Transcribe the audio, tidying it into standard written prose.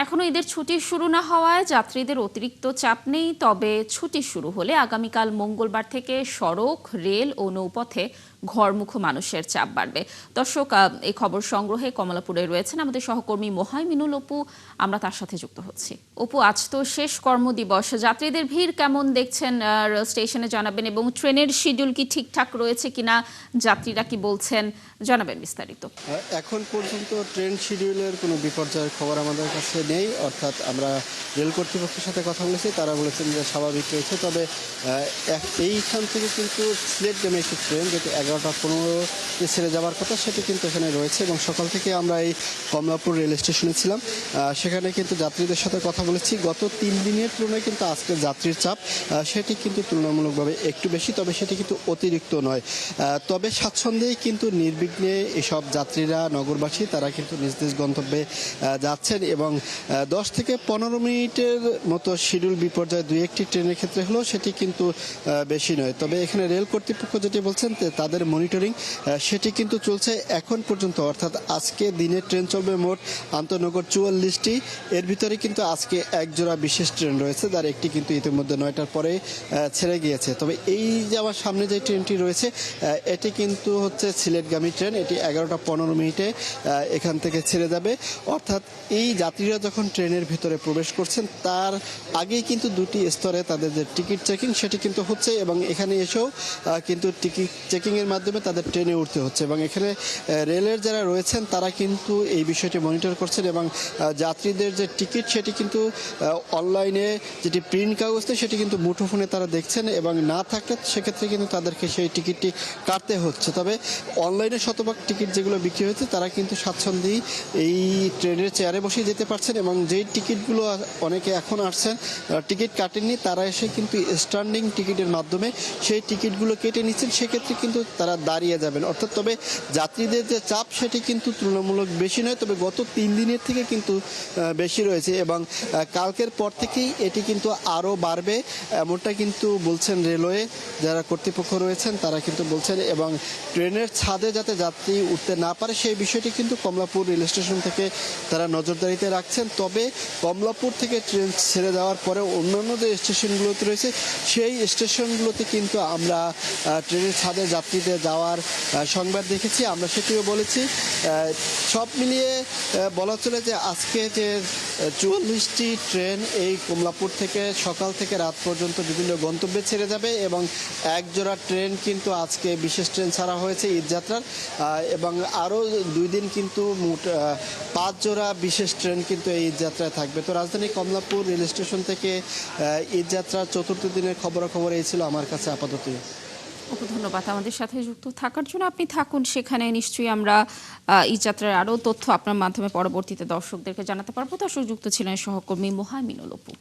এখনো ঈদের ছুটি শুরু না হওয়ায় যাত্রীদের অতিরিক্ত চাপ নেই, তবে ছুটি শুরু হলে আগামীকাল মঙ্গলবার থেকে সড়ক, রেল ও নৌপথে ঘরমুখ মানুষের চাপ বাড়বে। দর্শক, এই খবর সংগ্রহে কমলাপুরে রয়েছেন আমাদের সহকর্মী মোহাইমিনুল অপু। আমরা তার সাথে যুক্ত হচ্ছি। অপু, আজ তো শেষ কর্মদিবস, যাত্রীদের ভিড় কেমন দেখছেন রেল স্টেশনে জানাবেন, এবং ট্রেনের শিডিউল কি ঠিকঠাক রয়েছে কিনা, যাত্রীরা কি বলছেন জানাবেন বিস্তারিত। এখন পর্যন্ত ট্রেন শিডিউলের কোনো বিপর্যয়ের খবর আমাদের কাছে নেই, অর্থাৎ আমরা রেল কর্তৃপক্ষের সাথে কথা বলেছি, তারা বলেছেন যে স্বাভাবিক রয়েছে। তবে এইখান থেকে কিন্তু সিলেটগামী একটি ট্রেন যেটি 11:15 ছেড়ে যাওয়ার কথা, সেটি কিন্তু এখানে রয়েছে। এবং সকাল থেকে আমরা এই কমলাপুর রেল স্টেশনে ছিলাম, সেখানে কিন্তু যাত্রীদের সাথে কথা বলেছি। গত 3 দিনের তুলনায় কিন্তু আজকের যাত্রীর চাপ সেটি কিন্তু তুলনামূলকভাবে একটু বেশি, তবে সেটি কিন্তু অতিরিক্ত নয়। তবে স্বাচ্ছন্দ্যেই কিন্তু নির্বিঘ্নে এসব যাত্রীরা, নগরবাসী, তারা কিন্তু নিজ নিজ গন্তব্যে যাচ্ছেন। এবং 10 থেকে 15 মিনিটের মতো শিডিউল বিপর্যয় 2-1টি ট্রেনের ক্ষেত্রে হলেও সেটি কিন্তু বেশি নয়। তবে এখানে রেল কর্তৃপক্ষ যেটি বলছেন তাদের মনিটরিং সেটি কিন্তু চলছে এখন পর্যন্ত, অর্থাৎ আজকে দিনে ট্রেন চলবে মোট আন্তনগর 44টি। এর ভিতরে কিন্তু আজকে এক জোড়া বিশেষ ট্রেন রয়েছে, যার একটি কিন্তু ইতিমধ্যে 9টার পরে ছেড়ে গিয়েছে। তবে এই যে আমার সামনে যে ট্রেনটি রয়েছে এটি কিন্তু হচ্ছে সিলেটগামী ট্রেন। এটি 11:15 এখান থেকে ছেড়ে যাবে। অর্থাৎ এই যাত্রীরা যখন ট্রেনের ভিতরে প্রবেশ করছেন তার আগেই কিন্তু 2টি স্তরে তাদের যে টিকিট চেকিং সেটি কিন্তু হচ্ছে, এবং এখানে এসেও কিন্তু টিকিট চেকিংয়ের মাধ্যমে তাদের ট্রেনে উঠতে হচ্ছে। এবং এখানে রেলের যারা রয়েছেন তারা কিন্তু এই বিষয়টি মনিটর করছেন, এবং যাত্রীদের যে টিকিট সেটি কিন্তু অনলাইনে যেটি প্রিন্ট কাগজ সেটি কিন্তু মুঠোফোনে তারা দেখছেন, এবং না থাকলে সেক্ষেত্রে কিন্তু তাদেরকে সেই টিকিটটি কাটতে হচ্ছে। তবে অনলাইনে শতভাগ টিকিট যেগুলো বিক্রি হয়েছে তারা কিন্তু স্বাচ্ছন্দ্যেই এই ট্রেনের চেয়ারে বসে যেতে পারছেন। এবং যেই টিকিটগুলো অনেকে এখন আসছেন টিকিট কাটেননি, তারা এসে কিন্তু স্ট্যান্ডিং টিকিটের মাধ্যমে সেই টিকিটগুলো কেটে নিচ্ছেন, সেক্ষেত্রে কিন্তু তারা দাঁড়িয়ে যাবেন। অর্থাৎ তবে যাত্রীদের যে চাপ সেটি কিন্তু তুলনামূলক বেশি নয়, তবে গত 3 দিনের থেকে কিন্তু বেশি রয়েছে। এবং কালকের পর থেকেই এটি কিন্তু আরও বাড়বে এমনটা কিন্তু বলছেন রেলওয়ে যারা কর্তৃপক্ষ রয়েছেন, তারা কিন্তু বলছেন। এবং ট্রেনের ছাদে যাতে যাত্রী উঠতে না পারে সেই বিষয়টি কিন্তু কমলাপুর রেল স্টেশন থেকে তারা নজরদারিতে রাখছেন। তবে কমলাপুর থেকে ট্রেন ছেড়ে যাওয়ার পরে অন্যান্য যে স্টেশনগুলোতে রয়েছে সেই স্টেশনগুলোতে কিন্তু আমরা ট্রেনের ছাদে যাত্রীদের যাওয়ার সংবাদ দেখেছি, আমরা সেটিও বলেছি। সব মিলিয়ে বলা চলে যে আজকে যে 44টি ট্রেন এই কমলাপুর থেকে সকাল থেকে রাত পর্যন্ত বিভিন্ন গন্তব্যে ছেড়ে যাবে, এবং এক জোড়া ট্রেন কিন্তু আজকে বিশেষ ট্রেন ছাড়া হয়েছে ঈদযাত্রার, এবং আরও 2 দিন কিন্তু মোট 5 জোড়া বিশেষ ট্রেন কিন্তু এই ঈদযাত্রায় থাকবে। তো রাজধানী কমলাপুর রেল স্টেশন থেকে ঈদযাত্রার 4র্থ দিনের খবরাখবর এই ছিল আমার কাছে আপাতত। ধন্যবাদ আমাদের সাথে যুক্ত থাকার জন্য। আপনি থাকুন সেখানে, নিশ্চয়ই আমরা ঈদযাত্রার আরও তথ্য আপনার মাধ্যমে পরবর্তীতে দর্শকদেরকে জানাতে পারবো। দর্শক, যুক্ত ছিলেন সহকর্মী মোহাইমিনুল অপু।